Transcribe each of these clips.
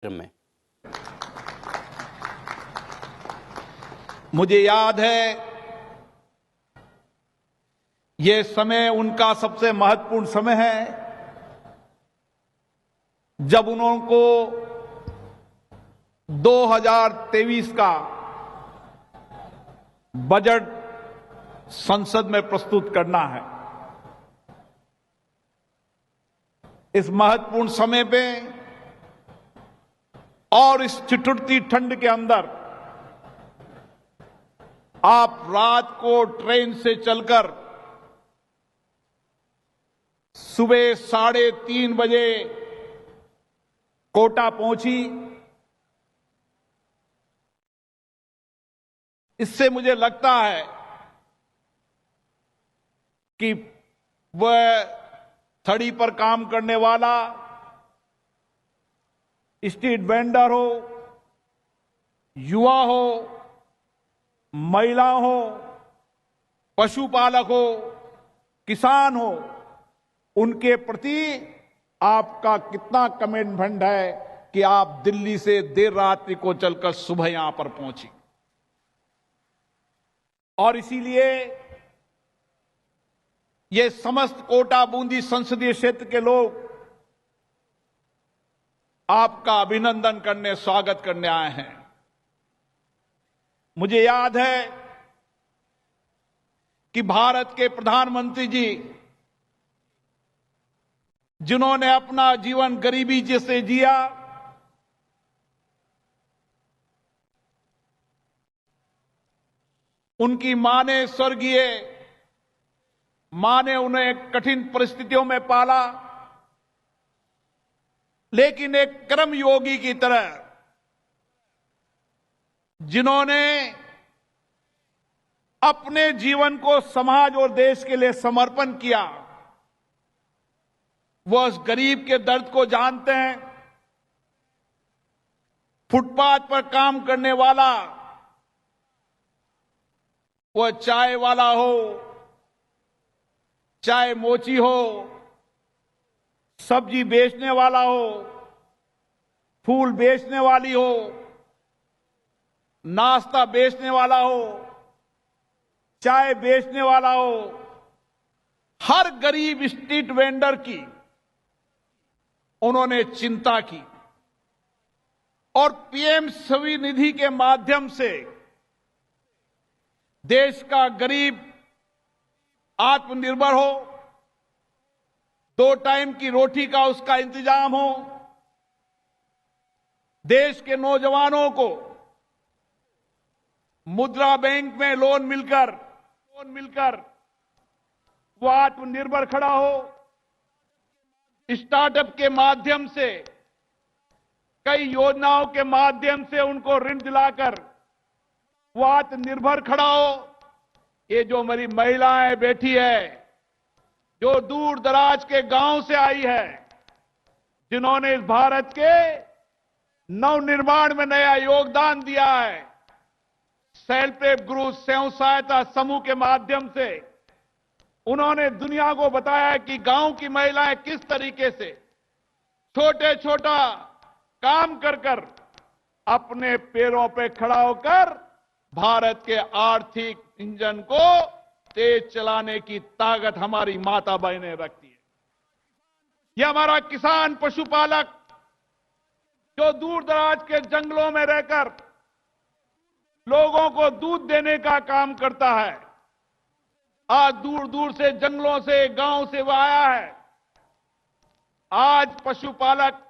में मुझे याद है ये समय उनका सबसे महत्वपूर्ण समय है जब उनको 2023 का बजट संसद में प्रस्तुत करना है। इस महत्वपूर्ण समय पे और इस ठिठुरती ठंड के अंदर आप रात को ट्रेन से चलकर सुबह 3:30 बजे कोटा पहुंची। इससे मुझे लगता है कि वह थड़ी पर काम करने वाला, स्ट्रीट वेंडर हो, युवा हो, महिला हो, पशुपालक हो, किसान हो, उनके प्रति आपका कितना कमिटमेंट है कि आप दिल्ली से देर रात्रि को चलकर सुबह यहां पर पहुंची। और इसीलिए ये समस्त कोटा बूंदी संसदीय क्षेत्र के लोग आपका अभिनंदन करने, स्वागत करने आए हैं। मुझे याद है कि भारत के प्रधानमंत्री जी, जिन्होंने अपना जीवन गरीबी से जिया, उनकी मां ने, स्वर्गीय मां ने उन्हें कठिन परिस्थितियों में पाला, लेकिन एक कर्मयोगी की तरह जिन्होंने अपने जीवन को समाज और देश के लिए समर्पण किया, वह उस गरीब के दर्द को जानते हैं। फुटपाथ पर काम करने वाला, वह चाय वाला हो, चाय मोची हो, सब्जी बेचने वाला हो, फूल बेचने वाली हो, नाश्ता बेचने वाला हो, चाय बेचने वाला हो, हर गरीब स्ट्रीट वेंडर की उन्होंने चिंता की। और पीएम स्वनिधि के माध्यम से देश का गरीब आत्मनिर्भर हो, 2 टाइम की रोटी का उसका इंतजाम हो, देश के नौजवानों को मुद्रा बैंक में लोन मिलकर वो आत्मनिर्भर खड़ा हो, स्टार्टअप के माध्यम से, कई योजनाओं के माध्यम से उनको ऋण दिलाकर वो आत्मनिर्भर खड़ा हो। ये जो मेरी महिलाएं बैठी है, जो दूर दराज के गांव से आई है, जिन्होंने इस भारत के नवनिर्माण में नया योगदान दिया है, सेल्फ हेल्प ग्रुप, स्वयं सहायता समूह के माध्यम से उन्होंने दुनिया को बताया कि गांव की महिलाएं किस तरीके से छोटा काम कर अपने पैरों पे खड़ा होकर भारत के आर्थिक इंजन को तेज चलाने की ताकत हमारी माता बहनें रखती है। यह हमारा किसान, पशुपालक, जो दूर दराज के जंगलों में रहकर लोगों को दूध देने का काम करता है, आज दूर दूर से, जंगलों से, गांव से वो आया है। आज पशुपालक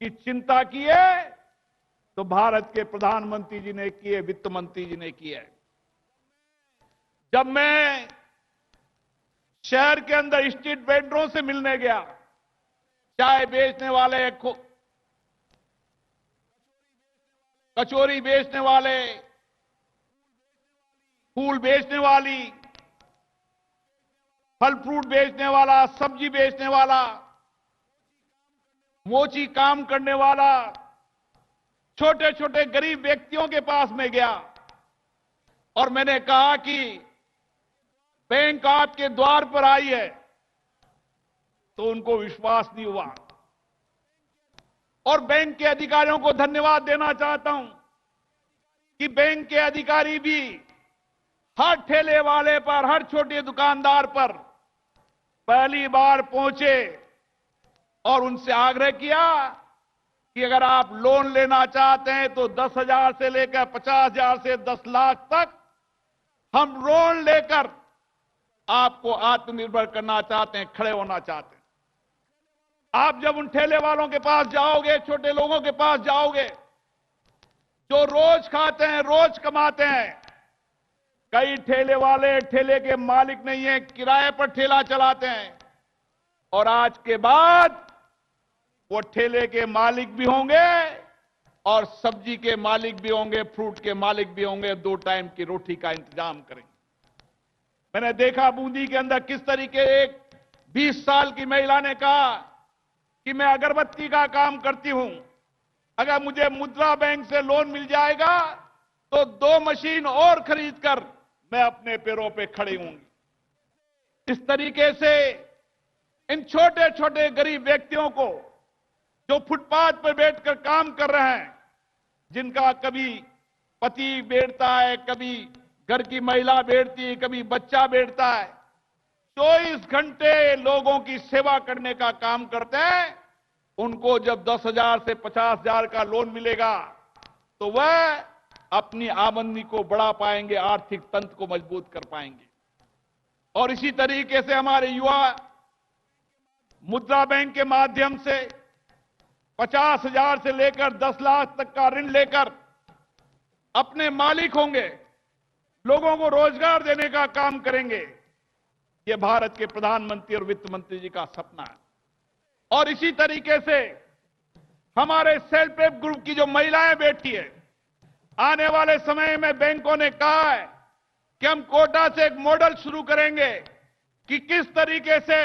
की चिंता की है तो भारत के प्रधानमंत्री जी ने की है, वित्त मंत्री जी ने की है। जब मैं शहर के अंदर स्ट्रीट वेंडरों से मिलने गया, चाय बेचने वाले, कचौरी बेचने वाले, फूल बेचने वाली, फल फ्रूट बेचने वाला, सब्जी बेचने वाला, मोची काम करने वाला, छोटे छोटे गरीब व्यक्तियों के पास में गया और मैंने कहा कि बैंक आपके द्वार पर आई है, तो उनको विश्वास नहीं हुआ। और बैंक के अधिकारियों को धन्यवाद देना चाहता हूं कि बैंक के अधिकारी भी हर ठेले वाले पर, हर छोटे दुकानदार पर पहली बार पहुंचे और उनसे आग्रह किया कि अगर आप लोन लेना चाहते हैं तो 10,000 से लेकर 50,000 से 10 लाख तक हम लोन लेकर आपको आत्मनिर्भर करना चाहते हैं, खड़े होना चाहते हैं। आप जब उन ठेले वालों के पास जाओगे, छोटे लोगों के पास जाओगे, जो रोज खाते हैं, रोज कमाते हैं, कई ठेले वाले ठेले के मालिक नहीं है, किराए पर ठेला चलाते हैं और आज के बाद वो ठेले के मालिक भी होंगे और सब्जी के मालिक भी होंगे, फ्रूट के मालिक भी होंगे, 2 टाइम की रोटी का इंतजाम करेंगे। मैंने देखा बूंदी के अंदर किस तरीके एक 20 साल की महिला ने कहा कि मैं अगरबत्ती का काम करती हूं, अगर मुझे मुद्रा बैंक से लोन मिल जाएगा तो 2 मशीन और खरीदकर मैं अपने पैरों पे खड़ी होंगी। इस तरीके से इन छोटे छोटे गरीब व्यक्तियों को जो फुटपाथ पर बैठकर काम कर रहे हैं, जिनका कभी पति बैठता है, कभी घर की महिला बैठती है, कभी बच्चा बैठता है, 24 घंटे लोगों की सेवा करने का काम करते हैं, उनको जब 10,000 से 50,000 का लोन मिलेगा तो वह अपनी आमदनी को बढ़ा पाएंगे, आर्थिक तंत्र को मजबूत कर पाएंगे। और इसी तरीके से हमारे युवा मुद्रा बैंक के माध्यम से 50,000 से लेकर 10 लाख तक का ऋण लेकर अपने मालिक होंगे, लोगों को रोजगार देने का काम करेंगे। ये भारत के प्रधानमंत्री और वित्त मंत्री जी का सपना है। और इसी तरीके से हमारे सेल्फ हेल्प ग्रुप की जो महिलाएं बैठी है, आने वाले समय में बैंकों ने कहा है कि हम कोटा से एक मॉडल शुरू करेंगे कि किस तरीके से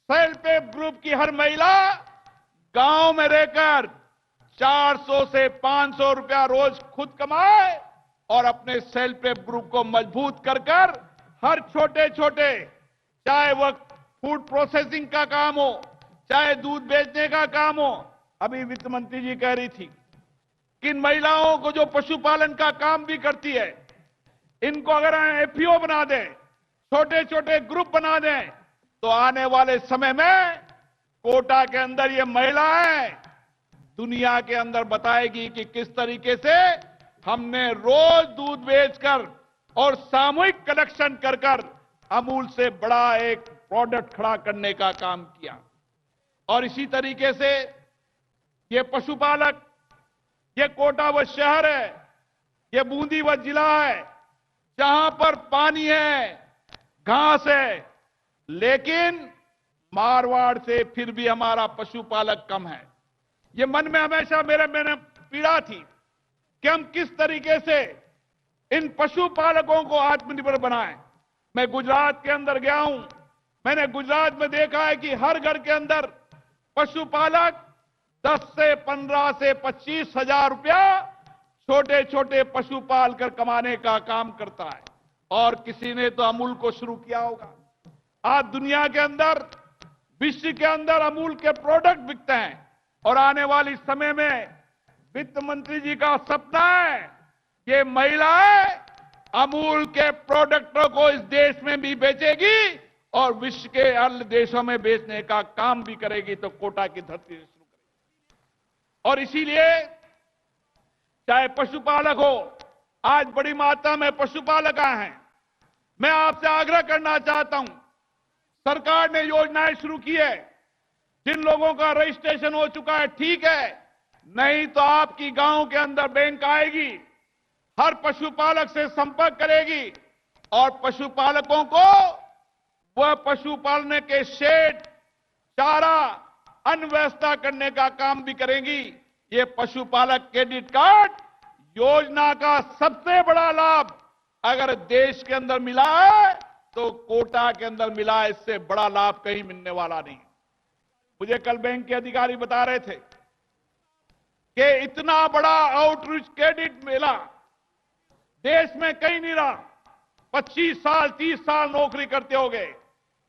सेल्फ हेल्प ग्रुप की हर महिला गांव में रहकर 400 से 500 रुपया रोज खुद कमाए और अपने सेल्फ हेल्प ग्रुप को मजबूत कर हर छोटे छोटे, चाहे वह फूड प्रोसेसिंग का काम हो, चाहे दूध बेचने का काम हो। अभी वित्त मंत्री जी कह रही थी कि इन महिलाओं को जो पशुपालन का काम भी करती है, इनको अगर एफपीओ बना दें, छोटे छोटे ग्रुप बना दें, तो आने वाले समय में कोटा के अंदर ये महिलाएं दुनिया के अंदर बताएगी कि किस तरीके से हमने रोज दूध बेचकर और सामूहिक कलेक्शन कर अमूल से बड़ा एक प्रोडक्ट खड़ा करने का काम किया। और इसी तरीके से ये पशुपालक, ये कोटा वह शहर है, ये बूंदी वह जिला है जहां पर पानी है, घास है, लेकिन मारवाड़ से फिर भी हमारा पशुपालक कम है। ये मन में हमेशा मेरे पीड़ा थी कि हम किस तरीके से इन पशुपालकों को आत्मनिर्भर बनाएं। मैं गुजरात के अंदर गया हूं, मैंने गुजरात में देखा है कि हर घर के अंदर पशुपालक 10 से 15 से 25 हजार रुपया छोटे छोटे पशु पाल कर कमाने का काम करता है। और किसी ने तो अमूल को शुरू किया होगा। आज दुनिया के अंदर, विश्व के अंदर अमूल के प्रोडक्ट बिकते हैं और आने वाली समय में वित्त मंत्री जी का सपना है ये महिलाएं अमूल के प्रोडक्टों को इस देश में भी बेचेगी और विश्व के अन्य देशों में बेचने का काम भी करेगी, तो कोटा की धरती से शुरू करेगी। और इसीलिए चाहे पशुपालक हो, आज बड़ी मात्रा में पशुपालक आए हैं। मैं आपसे आग्रह करना चाहता हूं, सरकार ने योजनाएं शुरू की है, जिन लोगों का रजिस्ट्रेशन हो चुका है ठीक है, नहीं तो आपकी गांव के अंदर बैंक आएगी, हर पशुपालक से संपर्क करेगी और पशुपालकों को वह पशु पालने के शेड, चारा, अन्न व्यवस्था करने का काम भी करेंगी। ये पशुपालक क्रेडिट कार्ड योजना का सबसे बड़ा लाभ अगर देश के अंदर मिला है तो कोटा के अंदर मिला है, इससे बड़ा लाभ कहीं मिलने वाला नहीं। मुझे कल बैंक के अधिकारी बता रहे थे कि इतना बड़ा आउटरीच क्रेडिट मेला देश में कहीं नहीं रहा। 25 साल 30 साल नौकरी करते हो गए,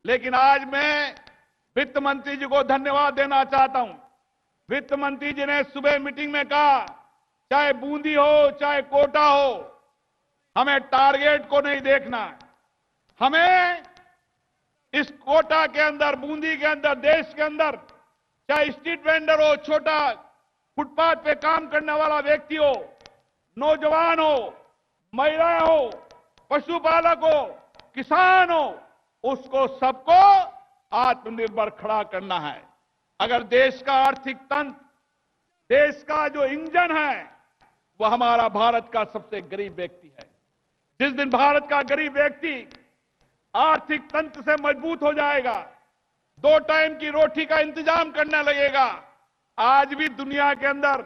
लेकिन आज मैं वित्त मंत्री जी को धन्यवाद देना चाहता हूं वित्त मंत्री जी ने सुबह मीटिंग में कहा, चाहे बूंदी हो चाहे कोटा हो, हमें टारगेट को नहीं देखना है। हमें इस कोटा के अंदर, बूंदी के अंदर, देश के अंदर, चाहे स्ट्रीट वेंडर हो, छोटा फुटपाथ पे काम करने वाला व्यक्ति हो, नौजवान हो, महिलाएं हो, पशुपालक हो, किसान हो, उसको सबको आत्मनिर्भर खड़ा करना है। अगर देश का आर्थिक तंत्र, देश का जो इंजन है, वह हमारा भारत का सबसे गरीब व्यक्ति है। जिस दिन भारत का गरीब व्यक्ति आर्थिक तंत्र से मजबूत हो जाएगा, 2 टाइम की रोटी का इंतजाम करने लगेगा। आज भी दुनिया के अंदर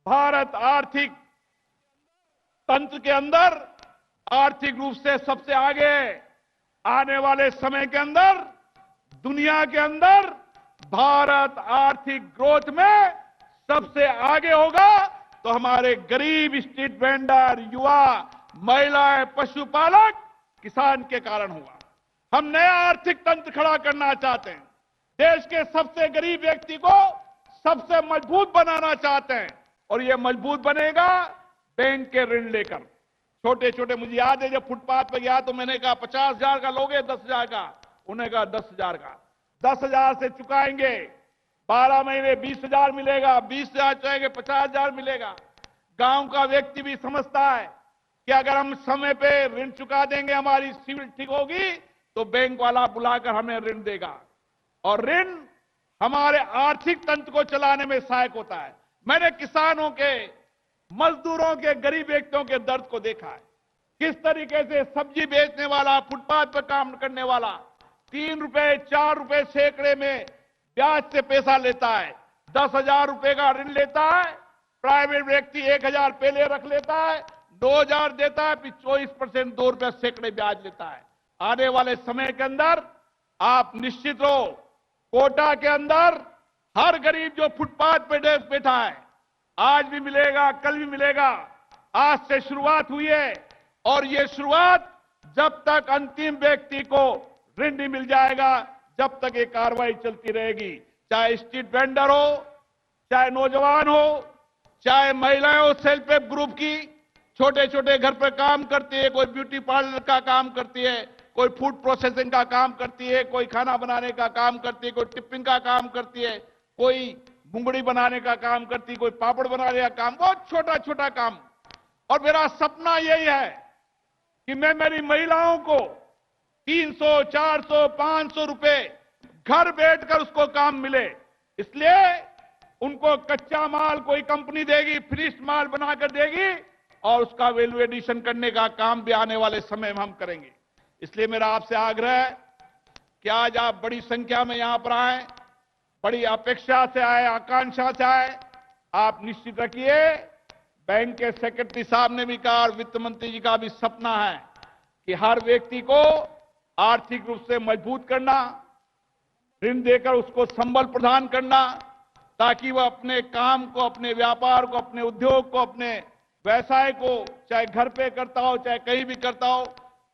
भारत आर्थिक तंत्र के अंदर आर्थिक रूप से सबसे आगे है। आने वाले समय के अंदर दुनिया के अंदर भारत आर्थिक ग्रोथ में सबसे आगे होगा, तो हमारे गरीब स्ट्रीट वेंडर, युवा, महिलाएं, पशुपालक, किसान के कारण होगा। हम नया आर्थिक तंत्र खड़ा करना चाहते हैं। देश के सबसे गरीब व्यक्ति को सबसे मजबूत बनाना चाहते हैं, और यह मजबूत बनेगा बैंक के ऋण लेकर। छोटे छोटे, मुझे याद है जब फुटपाथ पर गया तो मैंने कहा 50,000 का लोगे, 10,000 का? उन्हें कहा 10,000 का। 10,000 से चुकाएंगे, 12 महीने 20,000 मिलेगा, 20,000 चाहेंगे 50,000 मिलेगा। गांव का व्यक्ति भी समझता है कि अगर हम समय पे ऋण चुका देंगे, हमारी सिविल ठीक होगी, तो बैंक वाला बुलाकर हमें ऋण देगा, और ऋण हमारे आर्थिक तंत्र को चलाने में सहायक होता है। मैंने किसानों के, मजदूरों के, गरीब व्यक्तियों के दर्द को देखा है। किस तरीके से सब्जी बेचने वाला, फुटपाथ पर काम करने वाला 3 रुपए 4 रुपए सैकड़े में ब्याज से पैसा लेता है, 10,000 रुपए का ऋण लेता है। प्राइवेट व्यक्ति 1,000 पहले रख लेता है, 2,000 देता है, फिर 24% 2 रुपए सैकड़े ब्याज लेता है। आने वाले समय के अंदर आप निश्चित रहो, कोटा के अंदर हर गरीब जो फुटपाथ पे बैठा है, आज भी मिलेगा, कल भी मिलेगा। आज से शुरुआत हुई है, और ये शुरुआत जब तक अंतिम व्यक्ति को ऋण नहीं मिल जाएगा, जब तक ये कार्रवाई चलती रहेगी। चाहे स्ट्रीट वेंडर हो, चाहे नौजवान हो, चाहे महिलाएं हो, सेल्फ हेल्प ग्रुप की, छोटे छोटे घर पर काम करती है, कोई ब्यूटी पार्लर का काम करती है, कोई फूड प्रोसेसिंग का काम करती है, कोई खाना बनाने का काम करती है, कोई टिफिन का काम करती है, कोई मुंगड़ी बनाने का काम करती है, कोई पापड़ बनाने का काम, बहुत छोटा छोटा काम। और मेरा सपना यही है कि मैं मेरी महिलाओं को 300, 400, 500 रुपए घर बैठकर उसको काम मिले। इसलिए उनको कच्चा माल कोई कंपनी देगी, फिनिश्ड माल बनाकर देगी, और उसका वैल्यू एडिशन करने का काम भी आने वाले समय में हम करेंगे। इसलिए मेरा आपसे आग्रह है कि आज आप बड़ी संख्या में यहां पर आए, बड़ी अपेक्षा से आए, आकांक्षा से आए। आप निश्चित रखिए, बैंक के सेक्रेटरी साहब ने भी कहा, और वित्त मंत्री जी का भी सपना है कि हर व्यक्ति को आर्थिक रूप से मजबूत करना, ऋण देकर उसको संबल प्रदान करना, ताकि वह अपने काम को, अपने व्यापार को, अपने उद्योग को, अपने व्यवसाय को, चाहे घर पे करता हो चाहे कहीं भी करता हो,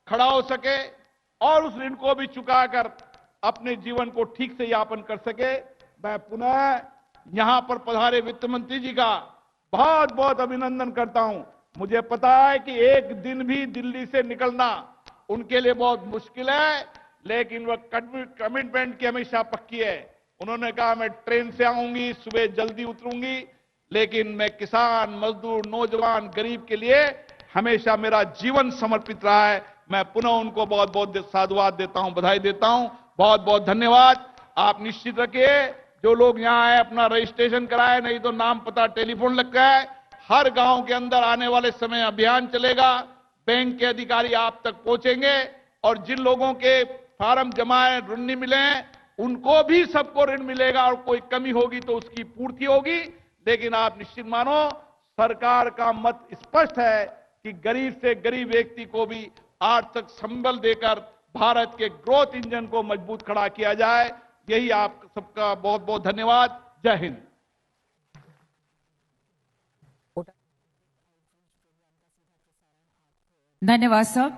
खड़ा हो सके, और उस ऋण को भी चुकाकर अपने जीवन को ठीक से यापन कर सके। मैं पुनः यहां पर पधारे वित्त मंत्री जी का बहुत बहुत अभिनंदन करता हूं। मुझे पता है कि एक दिन भी दिल्ली से निकलना उनके लिए बहुत मुश्किल है, लेकिन वह कमिटमेंट की हमेशा पक्की है। उन्होंने कहा, मैं ट्रेन से आऊंगी, सुबह जल्दी उतरूंगी, लेकिन मैं किसान, मजदूर, नौजवान, गरीब के लिए हमेशा मेरा जीवन समर्पित रहा है। मैं पुनः उनको बहुत बहुत साधुवाद देता हूं, बधाई देता हूं। बहुत बहुत धन्यवाद। आप निश्चित रखिए, जो लोग यहां आए अपना रजिस्ट्रेशन कराए, नहीं तो नाम पता टेलीफोन लग गया है। हर गांव के अंदर आने वाले समय अभियान चलेगा, बैंक के अधिकारी आप तक पहुंचेंगे, और जिन लोगों के फार्म जमाए, ऋण नहीं मिले हैं, उनको भी सबको ऋण मिलेगा, और कोई कमी होगी तो उसकी पूर्ति होगी। लेकिन आप निश्चित मानो, सरकार का मत स्पष्ट है कि गरीब से गरीब व्यक्ति को भी आर्थिक संबल देकर भारत के ग्रोथ इंजन को मजबूत खड़ा किया जाए। यही आप सबका बहुत बहुत धन्यवाद। जय हिंद। धन्यवाद सर।